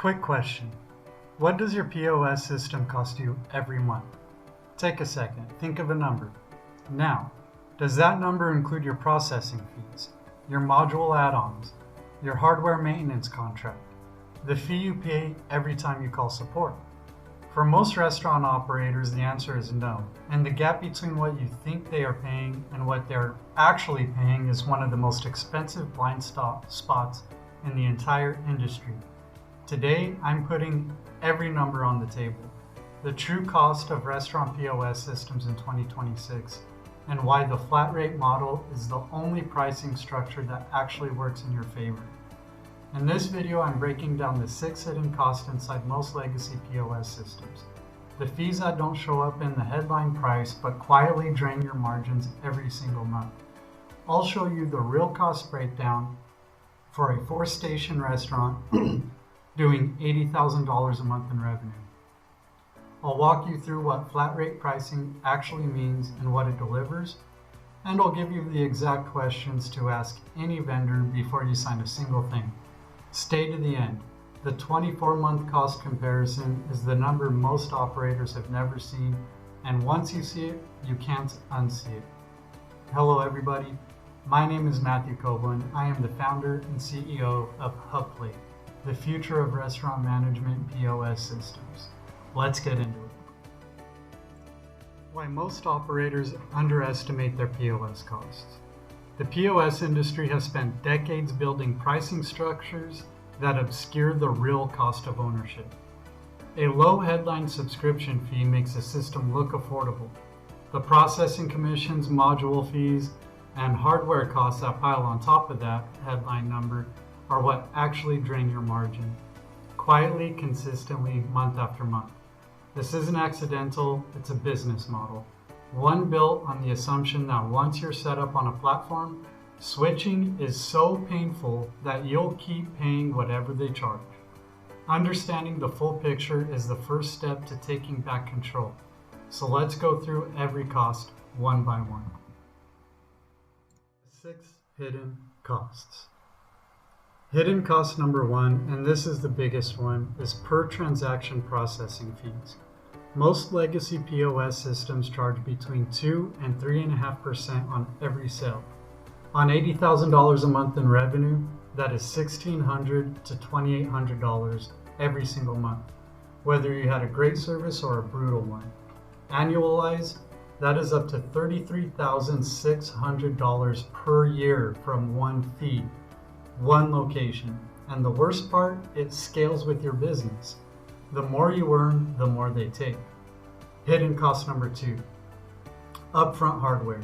Quick question. What does your POS system cost you every month? Take a second, think of a number. Now, does that number include your processing fees, your module add-ons, your hardware maintenance contract, the fee you pay every time you call support? For most restaurant operators, the answer is no, and the gap between what you think they are paying and what they're actually paying is one of the most expensive blind spots in the entire industry. Today, I'm putting every number on the table, the true cost of restaurant POS systems in 2026, and why the flat rate model is the only pricing structure that actually works in your favor. In this video, I'm breaking down the 6 hidden costs inside most legacy POS systems. The fees that don't show up in the headline price but quietly drain your margins every single month. I'll show you the real cost breakdown for a 4-station restaurant doing $80,000 a month in revenue. I'll walk you through what flat rate pricing actually means and what it delivers, and I'll give you the exact questions to ask any vendor before you sign a single thing. Stay to the end. The 24-month cost comparison is the number most operators have never seen, and once you see it, you can't unsee it. Hello everybody, my name is Matthew Copeland. I am the founder and CEO of HubPlate, the future of restaurant management POS systems. Let's get into it. Why most operators underestimate their POS costs. The POS industry has spent decades building pricing structures that obscure the real cost of ownership. A low headline subscription fee makes a system look affordable. The processing commissions, module fees, and hardware costs that pile on top of that headline number are what actually drain your margin, quietly, consistently, month after month. This isn't accidental, it's a business model. One built on the assumption that once you're set up on a platform, switching is so painful that you'll keep paying whatever they charge. Understanding the full picture is the first step to taking back control. So let's go through every cost one by one. 6 hidden costs. Hidden cost number 1, and this is the biggest one, is per transaction processing fees. Most legacy POS systems charge between 2 and 3.5% on every sale. On $80,000 a month in revenue, that is $1,600 to $2,800 every single month, whether you had a great service or a brutal one. Annualized, that is up to $33,600 per year from one fee, one location. And the worst part, it scales with your business. The more you earn, the more they take. Hidden cost number 2, upfront hardware.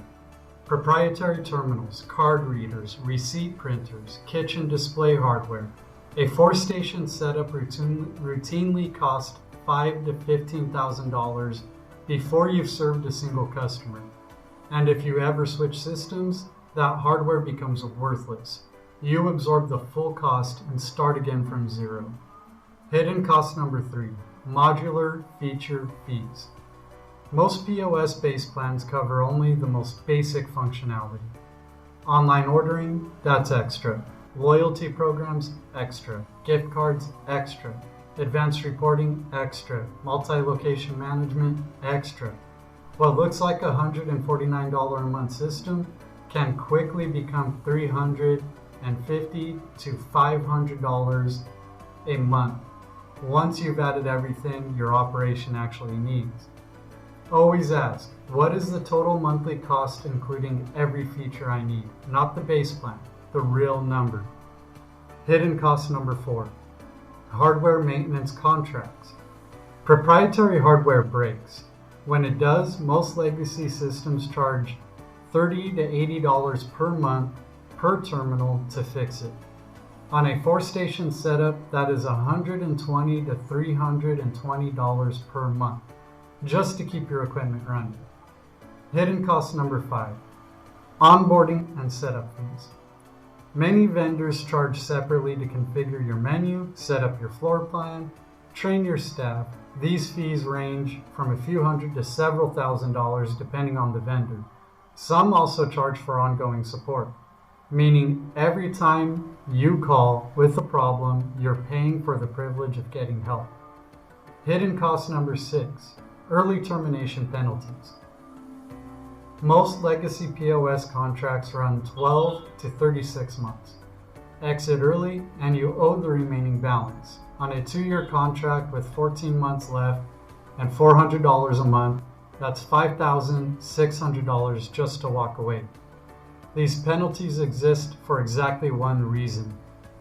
Proprietary terminals, card readers, receipt printers, kitchen display hardware. A 4-station setup routinely costs $5,000 to $15,000 before you've served a single customer. And if you ever switch systems, that hardware becomes worthless. You absorb the full cost and start again from zero. Hidden cost number 3, modular feature fees. Most POS-based plans cover only the most basic functionality. Online ordering, that's extra. Loyalty programs, extra. Gift cards, extra. Advanced reporting, extra. Multi-location management, extra. What looks like a $149 a month system can quickly become $350 to $500 a month once you've added everything your operation actually needs. Always ask, what is the total monthly cost including every feature I need? Not the base plan, the real number. Hidden cost number 4, hardware maintenance contracts. Proprietary hardware breaks. When it does, most legacy systems charge $30 to $80 per month per terminal to fix it. On a 4-station setup, that is $120 to $320 per month, just to keep your equipment running. Hidden cost number 5, onboarding and setup fees. Many vendors charge separately to configure your menu, set up your floor plan, train your staff. These fees range from a few hundred to several $1,000s depending on the vendor. Some also charge for ongoing support. meaning every time you call with a problem, you're paying for the privilege of getting help. Hidden cost number 6, early termination penalties. Most legacy POS contracts run 12 to 36 months. Exit early and you owe the remaining balance. On a 2-year contract with 14 months left and $400 a month, that's $5,600 just to walk away. These penalties exist for exactly one reason: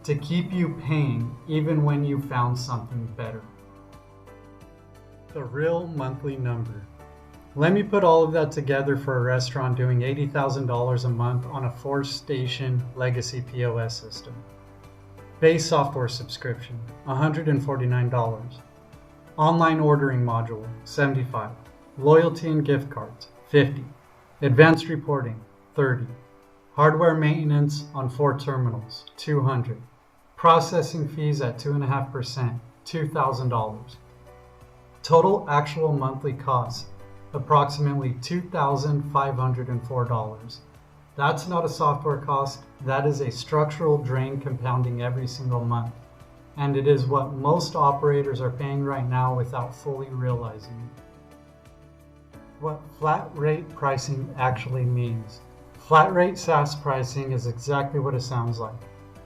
to keep you paying even when you found something better. The real monthly number. Let me put all of that together for a restaurant doing $80,000 a month on a 4-station legacy POS system. Base software subscription, $149. Online ordering module, $75. Loyalty and gift cards, $50. Advanced reporting, $30. Hardware maintenance on 4 terminals, $200. Processing fees at 2.5%, $2,000. Total actual monthly costs, approximately $2,504. That's not a software cost, that is a structural drain compounding every single month. And it is what most operators are paying right now without fully realizing it. What flat rate pricing actually means. Flat rate SaaS pricing is exactly what it sounds like.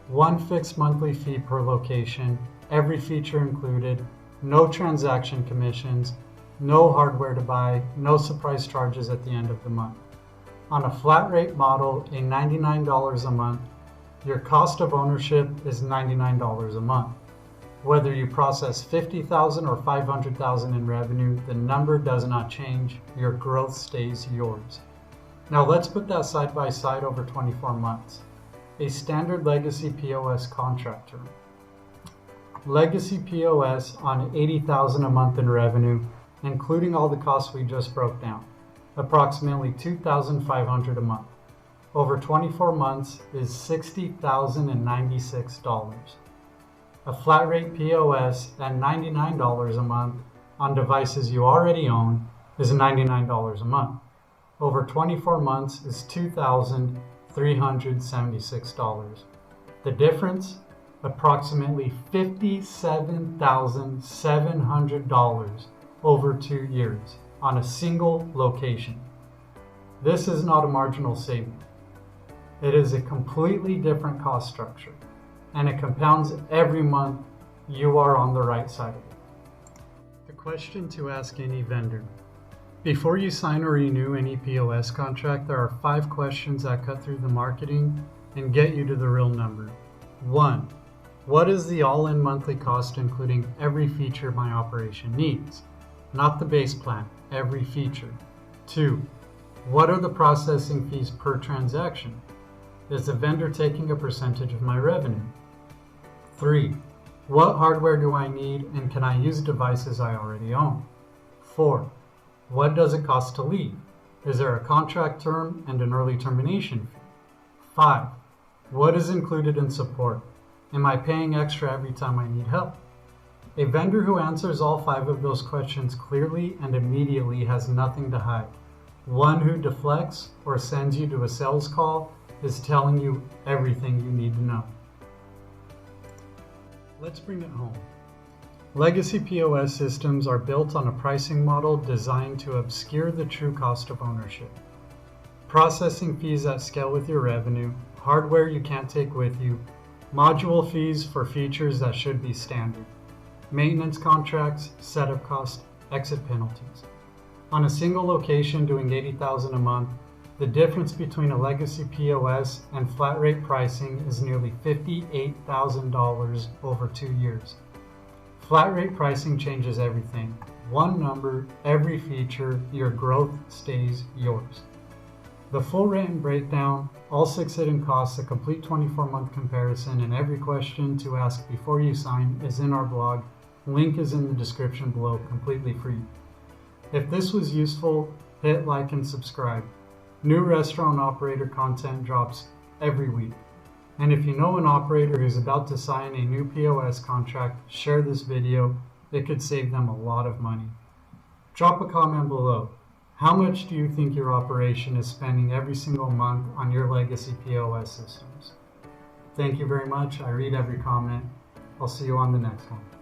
One fixed monthly fee per location, every feature included, no transaction commissions, no hardware to buy, no surprise charges at the end of the month. On a flat rate model, a $99 a month, your cost of ownership is $99 a month. Whether you process $50,000 or $500,000 in revenue, the number does not change, your growth stays yours. Now let's put that side by side over 24 months. A standard legacy POS contract term. Legacy POS on $80,000 a month in revenue, including all the costs we just broke down, approximately $2,500 a month. Over 24 months is $60,096. A flat rate POS at $99 a month on devices you already own is $99 a month. Over 24 months is $2,376. The difference? Approximately $57,700 over 2 years on a single location. This is not a marginal saving. It is a completely different cost structure, and it compounds every month. You are on the right side of it. The question to ask any vendor. Before you sign or renew any POS contract, there are 5 questions that cut through the marketing and get you to the real number. 1. What is the all-in monthly cost including every feature my operation needs? Not the base plan, every feature. 2. What are the processing fees per transaction? Is the vendor taking a percentage of my revenue? 3. What hardware do I need and can I use devices I already own? 4. What does it cost to leave? Is there a contract term and an early termination fee? 5. What is included in support? Am I paying extra every time I need help? A vendor who answers all 5 of those questions clearly and immediately has nothing to hide. One who deflects or sends you to a sales call is telling you everything you need to know. Let's bring it home. Legacy POS systems are built on a pricing model designed to obscure the true cost of ownership. Processing fees that scale with your revenue, hardware you can't take with you, module fees for features that should be standard, maintenance contracts, setup costs, exit penalties. On a single location doing $80,000 a month, the difference between a legacy POS and flat rate pricing is nearly $58,000 over 2 years. Flat rate pricing changes everything. One number, every feature, your growth stays yours. The full rate and breakdown, all 6 hidden costs, a complete 24-month comparison, and every question to ask before you sign is in our blog. Link is in the description below, completely free. If this was useful, hit like and subscribe. New restaurant operator content drops every week. And if you know an operator who's about to sign a new POS contract, share this video. It could save them a lot of money. Drop a comment below. How much do you think your operation is spending every single month on your legacy POS systems? Thank you very much. I read every comment. I'll see you on the next one.